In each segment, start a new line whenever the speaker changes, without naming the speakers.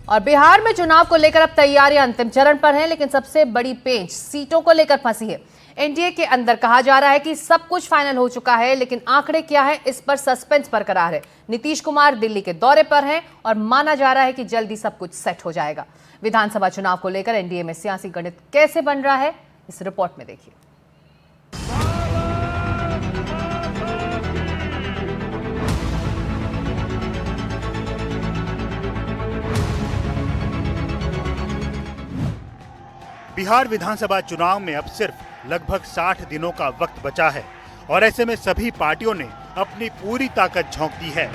और बिहार में चुनाव को लेकर अब तैयारियां अंतिम चरण पर हैं, लेकिन सबसे बड़ी पेंच सीटों को लेकर फंसी है। एनडीए के अंदर कहा जा रहा है कि सब कुछ फाइनल हो चुका है, लेकिन आंकड़े क्या है इस पर सस्पेंस बरकरार है। नीतीश कुमार दिल्ली के दौरे पर हैं और माना जा रहा है कि जल्दी सब कुछ सेट हो जाएगा। विधानसभा चुनाव को लेकर एनडीए में सियासी गणित कैसे बन रहा है, इस रिपोर्ट में देखिए।
बिहार विधानसभा चुनाव में अब सिर्फ लगभग 60 दिनों का वक्त बचा है और ऐसे में सभी पार्टियों ने अपनी पूरी ताकत झोंक दी है।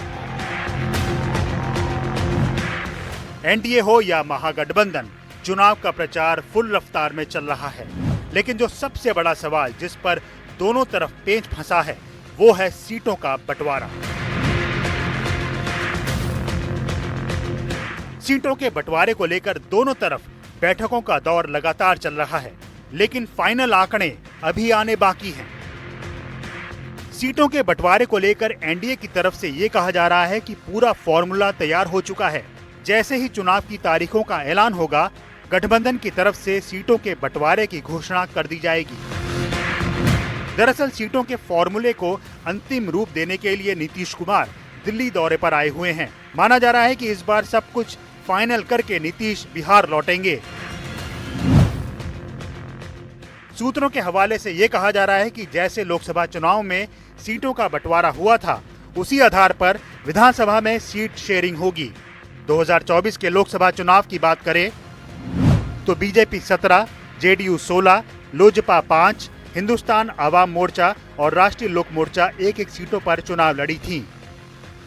एनडीए हो या महागठबंधन, चुनाव का प्रचार फुल रफ्तार में चल रहा है। लेकिन जो सबसे बड़ा सवाल जिस पर दोनों तरफ पेंच फंसा है, वो है सीटों का बंटवारा। सीटों के बंटवारे को लेकर दोनों तरफ बैठकों का दौर लगातार चल रहा है, लेकिन फाइनल आंकड़े अभी आने बाकी हैं। सीटों के बंटवारे को लेकर एनडीए की तरफ से ये कहा जा रहा है कि पूरा फॉर्मूला तैयार हो चुका है। जैसे ही चुनाव की तारीखों का ऐलान होगा, गठबंधन की तरफ से सीटों के बंटवारे की घोषणा कर दी जाएगी। दरअसल सीटों के फॉर्मूले को अंतिम रूप देने के लिए नीतीश कुमार दिल्ली दौरे पर आए हुए हैं। माना जा रहा है कि इस बार सब कुछ फाइनल करके नीतीश बिहार लौटेंगे। सूत्रों के हवाले से ये कहा जा रहा है कि जैसे लोकसभा चुनाव में सीटों का बंटवारा हुआ था, उसी आधार पर विधानसभा में सीट शेयरिंग होगी। 2024 के लोकसभा चुनाव की बात करें तो बीजेपी 17, जेडीयू 16, लोजपा 5, हिंदुस्तान आवाम मोर्चा और राष्ट्रीय लोक मोर्चा एक सीटों पर चुनाव लड़ी थी।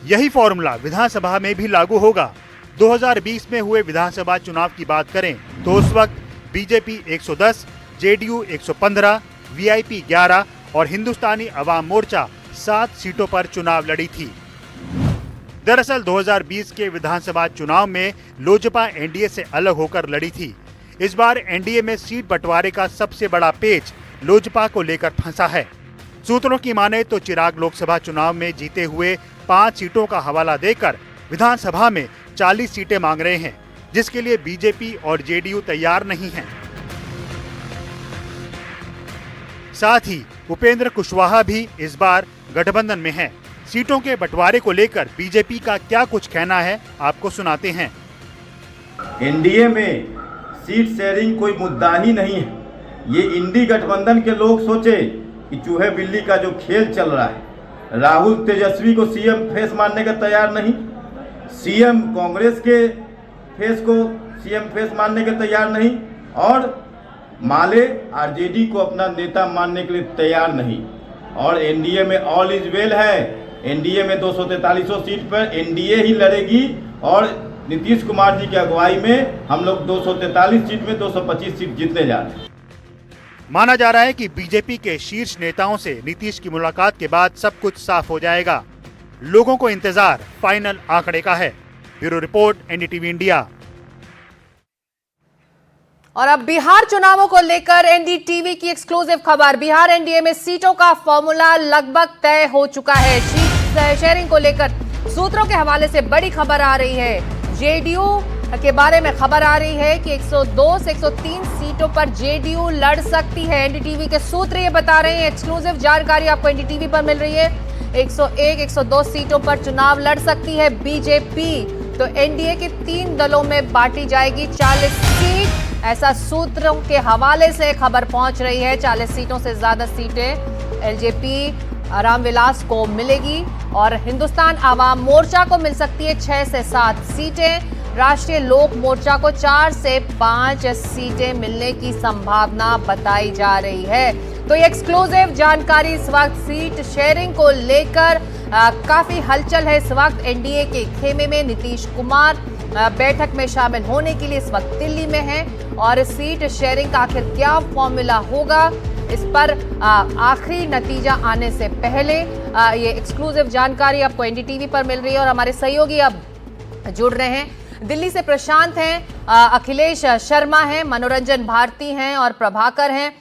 यही फॉर्मूला विधानसभा में भी लागू होगा। 2020 में हुए विधानसभा चुनाव की बात करें तो उस वक्त बीजेपी 110, जेडीयू 115, वीआईपी 11 और हिंदुस्तानी अवाम मोर्चा 7 सीटों पर चुनाव लड़ी थी। दरअसल 2020 के विधानसभा चुनाव में लोजपा एनडीए से अलग होकर लड़ी थी। इस बार एनडीए में सीट बंटवारे का सबसे बड़ा पेच लोजपा को लेकर फंसा है। सूत्रों की माने तो चिराग लोकसभा चुनाव में जीते हुए 5 सीटों का हवाला देकर विधानसभा में 40 सीटें मांग रहे हैं, जिसके लिए बीजेपी और जेडीयू तैयार नहीं हैं। साथ ही उपेंद्र कुशवाहा भी इस बार गठबंधन में हैं। सीटों के बंटवारे को लेकर बीजेपी का क्या कुछ कहना है, आपको सुनाते हैं।
एनडीए में सीट शेयरिंग कोई मुद्दा ही नहीं है। ये इंडी गठबंधन के लोग सोचे कि चूहे बिल्ली का जो खेल चल रहा है। राहुल तेजस्वी को सीएम फेस मानने का तैयार नहीं, सीएम कांग्रेस के फेस को सीएम फेस मानने के तैयार नहीं, और माले आरजेडी को अपना नेता मानने के लिए तैयार नहीं। और एनडीए में ऑल इज वेल है। एनडीए में 243 सीट पर एनडीए ही लड़ेगी और नीतीश कुमार जी की अगुवाई में हम लोग 243 सीट में 225 सीट जीतने जा रहे हैं।
माना जा रहा है कि बीजेपी के शीर्ष नेताओं से नीतीश की मुलाकात के बाद सब कुछ साफ हो जाएगा। लोगों को इंतजार फाइनल आंकड़े का है। Bureau report, NDTV India.
और अब बिहार चुनावों को लेकर एनडीटीवी की एक्सक्लूसिव खबर। बिहार एनडीए में सीटों का फॉर्मूला लगभग तय हो चुका है। सीट शेयरिंग को लेकर सूत्रों के हवाले से बड़ी खबर आ रही है। जेडीयू के बारे में खबर आ रही है कि 102 से 103 सीटों पर जेडीयू लड़ सकती है। एनडीटीवी के सूत्र ये बता रहे हैं, एक्सक्लूसिव जानकारी आपको एनडीटीवी पर मिल रही है। 101, 102 सीटों पर चुनाव लड़ सकती है बीजेपी। तो एनडीए के 3 दलों में बांटी जाएगी 40 सीट। ऐसा सूत्रों के हवाले से खबर पहुंच रही है। 40 सीटों से ज्यादा सीटें एलजेपी रामविलास को मिलेगी और हिंदुस्तान आवाम मोर्चा को मिल सकती है 6 से 7 सीटें। राष्ट्रीय लोक मोर्चा को 4 से 5 सीटें मिलने की संभावना बताई जा रही है। तो ये एक्सक्लूसिव जानकारी इस वक्त सीट शेयरिंग को लेकर काफी हलचल है। इस वक्त एनडीए के खेमे में नीतीश कुमार बैठक में शामिल होने के लिए इस वक्त दिल्ली में है और सीट शेयरिंग का आखिर क्या फॉर्मूला होगा, इस पर आखिरी नतीजा आने से पहले ये एक्सक्लूसिव जानकारी आपको एनडीटीवी पर मिल रही है। और हमारे सहयोगी अब जुड़ रहे हैं। दिल्ली से प्रशांत हैं, अखिलेश शर्मा हैं, मनोरंजन भारती हैं और प्रभाकर हैं।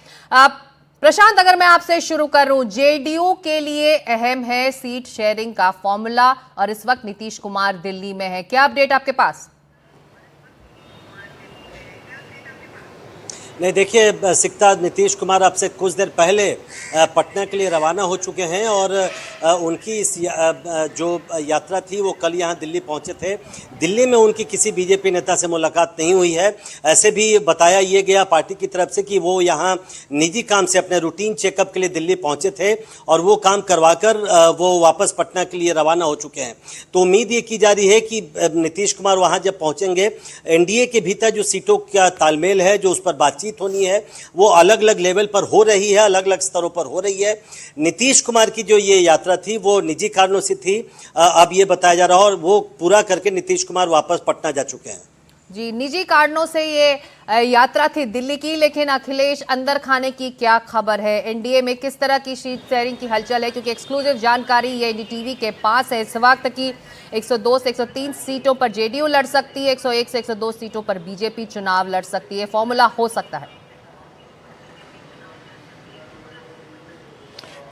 प्रशांत, अगर मैं आपसे शुरू करूं, जेडीयू के लिए अहम है सीट शेयरिंग का फॉर्मूला और इस वक्त नीतीश कुमार दिल्ली में है, क्या अपडेट आपके पास?
नहीं, देखिए सिकता नीतीश कुमार अब से कुछ देर पहले पटना के लिए रवाना हो चुके हैं और उनकी इस जो यात्रा थी वो कल यहाँ दिल्ली पहुँचे थे। दिल्ली में उनकी किसी बीजेपी नेता से मुलाकात नहीं हुई है। ऐसे भी बताया ये गया पार्टी की तरफ से कि वो यहाँ निजी काम से अपने रूटीन चेकअप के लिए दिल्ली पहुँचे थे और वो काम करवाकर वो वापस पटना के लिए रवाना हो चुके हैं। तो उम्मीद ये की जा रही है कि नीतीश कुमार वहाँ जब पहुँचेंगे, एनडीए के भीतर जो सीटों का तालमेल है, जो उस पर बातचीत होनी है, वो अलग अलग लेवल पर हो रही है, अलग अलग स्तरों पर हो रही है। नीतीश कुमार की जो ये यात्रा थी वो निजी कारणों से थी, अब ये बताया जा रहा है, और वो पूरा करके नीतीश कुमार वापस पटना जा चुके हैं।
जी, निजी कारणों से ये यात्रा थी दिल्ली की, लेकिन अखिलेश अंदर खाने की क्या खबर है? एनडीए में किस तरह की सीट शेयरिंग की हलचल है? क्योंकि एक्सक्लूसिव जानकारी ये एनडीटीवी के पास है इस वक्त की 102 से 103 सीटों पर जेडीयू लड़ सकती है, 101 से 102 सीटों पर बीजेपी चुनाव लड़ सकती है। फॉर्मूला हो सकता है।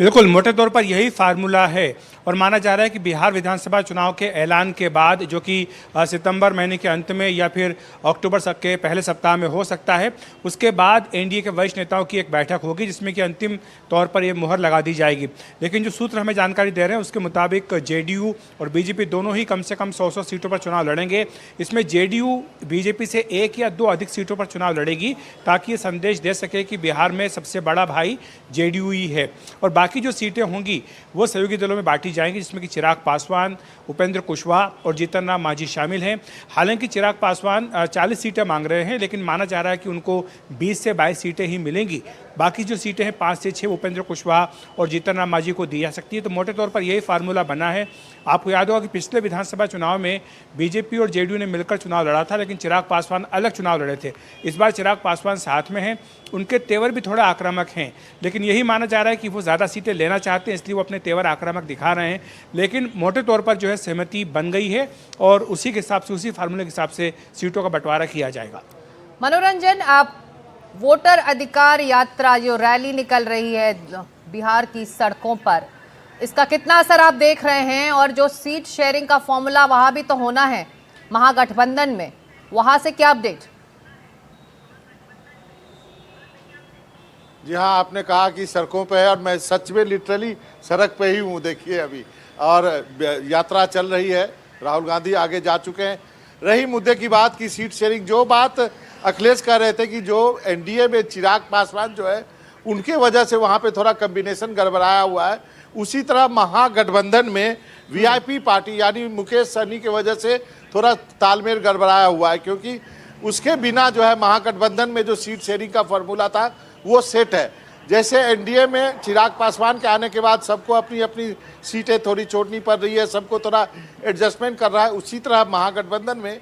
बिल्कुल, मोटे तौर पर यही फार्मूला है और माना जा रहा है कि बिहार विधानसभा चुनाव के ऐलान के बाद, जो कि सितंबर महीने के अंत में या फिर अक्टूबर के पहले सप्ताह में हो सकता है, उसके बाद एनडीए के वरिष्ठ नेताओं की एक बैठक होगी जिसमें कि अंतिम तौर पर ये मुहर लगा दी जाएगी। लेकिन जो सूत्र हमें जानकारी दे रहे हैं उसके मुताबिक जेडीयू और बीजेपी दोनों ही कम से कम 100 सीटों पर चुनाव लड़ेंगे। इसमें जेडीयू बीजेपी से 1 या 2 अधिक सीटों पर चुनाव लड़ेगी ताकि ये संदेश दे सके कि बिहार में सबसे बड़ा भाई जेडीयू ही है। और बाकी जो सीटें होंगी वो सहयोगी दलों में बांटी जाएंगी, जिसमें कि चिराग पासवान, उपेंद्र कुशवाहा और जीतन राम मांझी शामिल हैं। हालांकि चिराग पासवान 40 सीटें मांग रहे हैं, लेकिन माना जा रहा है कि उनको 20 से 22 सीटें ही मिलेंगी। बाकी जो सीटें हैं 5 से 6 उपेंद्र कुशवाहा और जीतन राम मांझी को दी जा सकती है। तो मोटे तौर पर यही फार्मूला बना है। आपको याद होगा कि पिछले विधानसभा चुनाव में बीजेपी और जेडीयू ने मिलकर चुनाव लड़ा था, लेकिन चिराग पासवान अलग चुनाव लड़े थे। इस बार चिराग पासवान साथ में हैं, उनके तेवर भी थोड़ा आक्रामक हैं, लेकिन यही माना जा रहा है कि वो ज़्यादा सीटें लेना चाहते हैं, इसलिए वो अपने तेवर आक्रामक दिखा रहे हैं। लेकिन मोटे तौर पर जो है सहमति बन गई है और उसी के हिसाब से, उसी फार्मूले के हिसाब से सीटों का बंटवारा किया जाएगा।
मनोरंजन, आप वोटर अधिकार यात्रा जो रैली निकल रही है बिहार की सड़कों पर, इसका कितना असर आप देख रहे हैं? और जो सीट शेयरिंग का फॉर्मूला वहां भी तो होना है महागठबंधन में, वहां से क्या अपडेट?
जी हाँ, आपने कहा कि सड़कों पे है और मैं सच में लिटरली सड़क पे ही हूँ। देखिए अभी और यात्रा चल रही है, राहुल गांधी आगे जा चुके हैं। रही मुद्दे की बात की सीट शेयरिंग, जो बात अखिलेश कह रहे थे कि जो एनडीए में चिराग पासवान जो है उनके वजह से वहाँ पे थोड़ा कम्बिनेशन गड़बड़ाया हुआ है, उसी तरह महागठबंधन में वीआईपी पार्टी यानी मुकेश सहनी की वजह से थोड़ा तालमेल गड़बड़ाया हुआ है, क्योंकि उसके बिना जो है महागठबंधन में जो सीट शेयरिंग का फॉर्मूला था वो सेट है। जैसे एनडीए में चिराग पासवान के आने के बाद सबको अपनी अपनी सीटें थोड़ी छोड़नी पड़ रही है, सबको थोड़ा एडजस्टमेंट कर रहा है, उसी तरह महागठबंधन में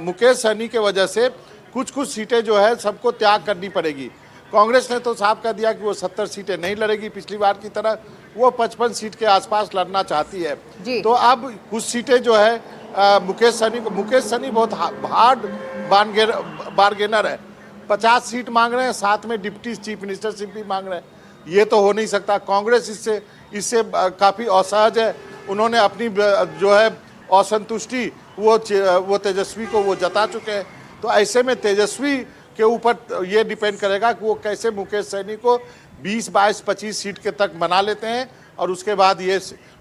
मुकेश सहनी के वजह से कुछ सीटें जो है सबको त्याग करनी पड़ेगी। कांग्रेस ने तो साफ कर दिया कि वो 70 सीटें नहीं लड़ेगी पिछली बार की तरह, वो 55 सीट के आसपास लड़ना चाहती है। तो अब कुछ सीटें जो है मुकेश सहनी बहुत हार्ड बार्गेनर है, 50 सीट मांग रहे हैं, साथ में डिप्टी चीफ मिनिस्टरशिप भी मांग रहे हैं। ये तो हो नहीं सकता। कांग्रेस इससे काफ़ी असहज है। उन्होंने अपनी जो है असंतुष्टि वो तेजस्वी को वो जता चुके हैं। तो ऐसे में तेजस्वी के ऊपर ये डिपेंड करेगा कि वो कैसे मुकेश सहनी को 20, 22, 25 सीट के तक बना लेते हैं, और उसके बाद ये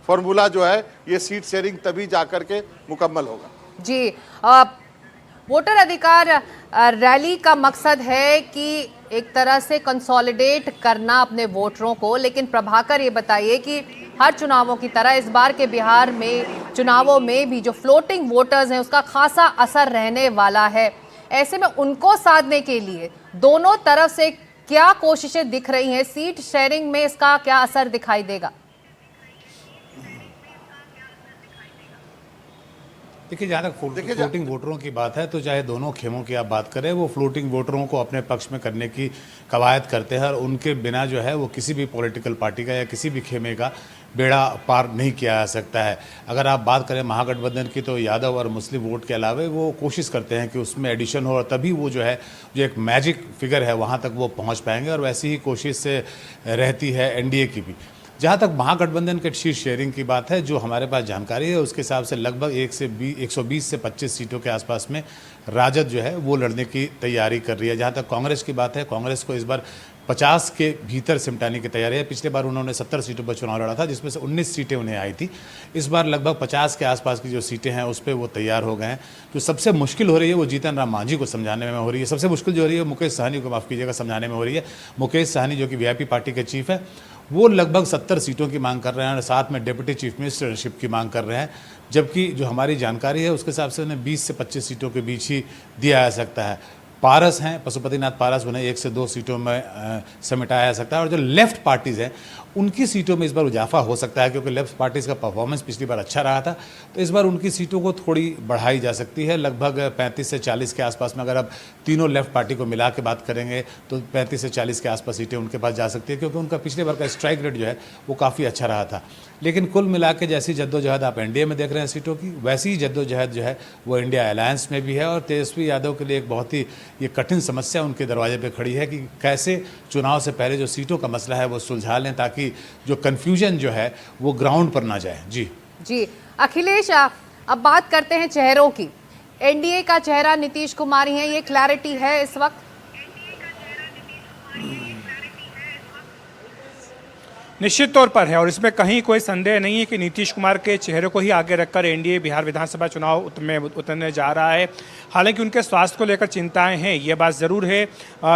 फॉर्मूला जो है ये सीट शेयरिंग तभी जाकर के मुकम्मल होगा।
जी, वोटर अधिकार रैली का मकसद है कि एक तरह से कंसोलिडेट करना अपने वोटरों को, लेकिन प्रभाकर ये बताइए कि हर चुनावों की तरह इस बार के बिहार में चुनावों में भी जो फ्लोटिंग वोटर्स हैं उसका खासा असर रहने वाला है। ऐसे में उनको साधने के लिए दोनों तरफ से क्या कोशिशें दिख रही हैं? सीट शेयरिंग में इसका क्या असर दिखाई देगा?
देखिए, जहाँ तक फ्लोटिंग वोटरों की बात है तो चाहे दोनों खेमों की आप बात करें, वो फ्लोटिंग वोटरों को अपने पक्ष में करने की कवायद करते हैं और उनके बिना जो है वो किसी भी पॉलिटिकल पार्टी का या किसी भी खेमे का बेड़ा पार नहीं किया जा सकता है। अगर आप बात करें महागठबंधन की तो यादव और मुस्लिम वोट के अलावा वो कोशिश करते हैं कि उसमें एडिशन हो और तभी वो जो है जो एक मैजिक फिगर है वहाँ तक वो पहुँच पाएंगे, और वैसी ही कोशिश से रहती है एनडीए की भी। जहाँ तक महागठबंधन के सीट शेयरिंग की बात है, जो हमारे पास जानकारी है उसके हिसाब से लगभग 120 से 25 सीटों के आसपास में राजद जो है वो लड़ने की तैयारी कर रही है। जहाँ तक कांग्रेस की बात है, कांग्रेस को इस बार 50 के भीतर सिमटाने की तैयारी है। पिछले बार उन्होंने 70 सीटों पर चुनाव लड़ा था, जिसमें से 19 सीटें उन्हें आई थी। इस बार लगभग 50 के आसपास की जो सीटें हैं उस पर वो तैयार हो गए हैं। जो सबसे मुश्किल हो रही है वो जीतन राम मांझी को समझाने में हो रही है। सबसे मुश्किल जो हो रही है मुकेश सहनी को, माफ़ कीजिएगा, समझाने में हो रही है। मुकेश सहनी जो कि वीआईपी पार्टी के चीफ है, वो लगभग 70 सीटों की मांग कर रहे हैं और साथ में डिप्टी चीफ मिनिस्टरशिप की मांग कर रहे हैं, जबकि जो हमारी जानकारी है उसके हिसाब से उन्हें 20 से 25 सीटों के बीच ही दिया जा सकता है। पारस हैं, पशुपतिनाथ पारस, उन्हें 1 से 2 सीटों में समेटाया जा सकता है। और जो लेफ्ट पार्टीज़ हैं उनकी सीटों में इस बार इजाफा हो सकता है, क्योंकि लेफ्ट पार्टीज़ का परफॉर्मेंस पिछली बार अच्छा रहा था, तो इस बार उनकी सीटों को थोड़ी बढ़ाई जा सकती है। लगभग 35 से 40 के आसपास में, अगर आप तीनों लेफ्ट पार्टी को मिला के बात करेंगे तो 35 से 40 के आसपास सीटें उनके पास जा सकती है, क्योंकि उनका पिछले बार का स्ट्राइक रेट जो है वो काफ़ी अच्छा रहा था। लेकिन कुल मिला के जैसी जद्दोजहद आप एनडीए में देख रहे हैं सीटों की, वैसी ही जद्दोजहद जो है वो इंडिया अलायंस में भी है। और तेजस्वी यादव के लिए एक बहुत ही ये कठिन समस्या उनके दरवाजे पे खड़ी है कि कैसे चुनाव से पहले जो सीटों का मसला है वो सुलझा लें, ताकि जो कन्फ्यूजन जो है वो ग्राउंड पर ना जाए। जी
अखिलेश, अब बात करते हैं चेहरों की। एनडीए का चेहरा नीतीश कुमार ही है, ये क्लैरिटी है इस वक्त?
निश्चित तौर पर है, और इसमें कहीं कोई संदेह नहीं है कि नीतीश कुमार के चेहरे को ही आगे रखकर एनडीए बिहार विधानसभा चुनाव में उतरने जा रहा है। हालांकि उनके स्वास्थ्य को लेकर चिंताएं हैं, ये बात ज़रूर है।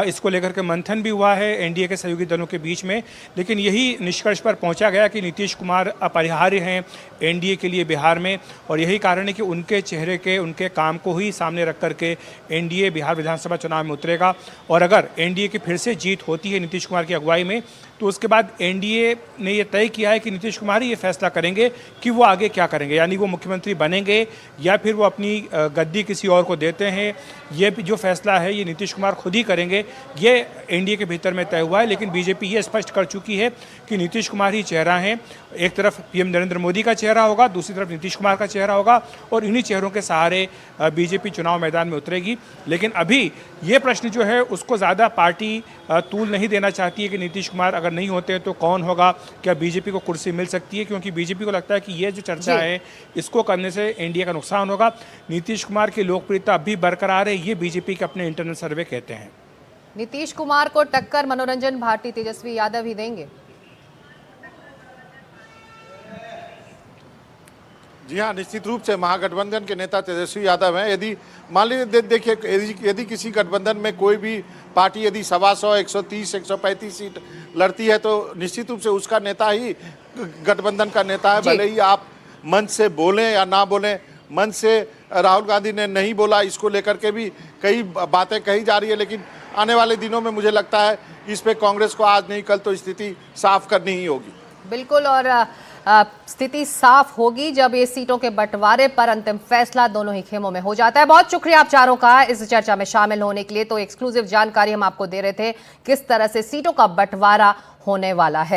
इसको लेकर के मंथन भी हुआ है एनडीए के सहयोगी दलों के बीच में, लेकिन यही निष्कर्ष पर पहुंचा गया कि नीतीश कुमार अपरिहार्य हैं एनडीए के लिए बिहार में, और यही कारण है कि उनके चेहरे के, उनके काम को ही सामने रख करके एनडीए बिहार विधानसभा चुनाव में उतरेगा। और अगर एनडीए की फिर से जीत होती है नीतीश कुमार की अगुवाई में, तो उसके बाद एनडीए ने यह तय किया है कि नीतीश कुमार ही ये फैसला करेंगे कि वो आगे क्या करेंगे, यानी वो मुख्यमंत्री बनेंगे या फिर वो अपनी गद्दी किसी और को देते हैं। ये जो फैसला है ये नीतीश कुमार खुद ही करेंगे, ये एनडीए के भीतर में तय हुआ है। लेकिन बीजेपी ये स्पष्ट कर चुकी है कि नीतीश कुमार ही चेहरा हैं। एक तरफ पीएम नरेंद्र मोदी का चेहरा होगा, दूसरी तरफ नीतीश कुमार का चेहरा होगा, और इन्हीं चेहरों के सहारे बीजेपी चुनाव मैदान में उतरेगी। लेकिन अभी ये प्रश्न जो है उसको ज़्यादा पार्टी तूल नहीं देना चाहती है कि नीतीश कुमार अगर नहीं होते तो कौन होगा, क्या बीजेपी को कुर्सी मिल सकती है, क्योंकि बीजेपी को लगता है कि ये जो चर्चा है इसको करने से एनडीए का नुकसान होगा। नीतीश कुमार की लोकप्रियता अभी बरकरार है, ये बीजेपी के अपने इंटरनल सर्वे कहते हैं।
नीतीश कुमार को टक्कर मनोरंजन भारती, तेजस्वी यादव ही देंगे?
जी हाँ, निश्चित रूप से महागठबंधन के नेता तेजस्वी यादव हैं। यदि मान लीजिए देखिए, यदि किसी गठबंधन में कोई भी पार्टी यदि 125, 130, 135 सीट लड़ती है तो निश्चित रूप से उसका नेता ही गठबंधन का नेता है। भले ही आप मंच से बोलें या ना बोलें, मंच से राहुल गांधी ने नहीं बोला, इसको लेकर के भी कई बातें कही जा रही है, लेकिन आने वाले दिनों में मुझे लगता है इस पे कांग्रेस को आज नहीं कल तो स्थिति साफ करनी ही होगी।
बिल्कुल, और स्थिति साफ होगी जब ये सीटों के बंटवारे पर अंतिम फैसला दोनों ही खेमों में हो जाता है। बहुत शुक्रिया आप चारों का इस चर्चा में शामिल होने के लिए। तो एक्सक्लूसिव जानकारी हम आपको दे रहे थे किस तरह से सीटों का बंटवारा होने वाला है।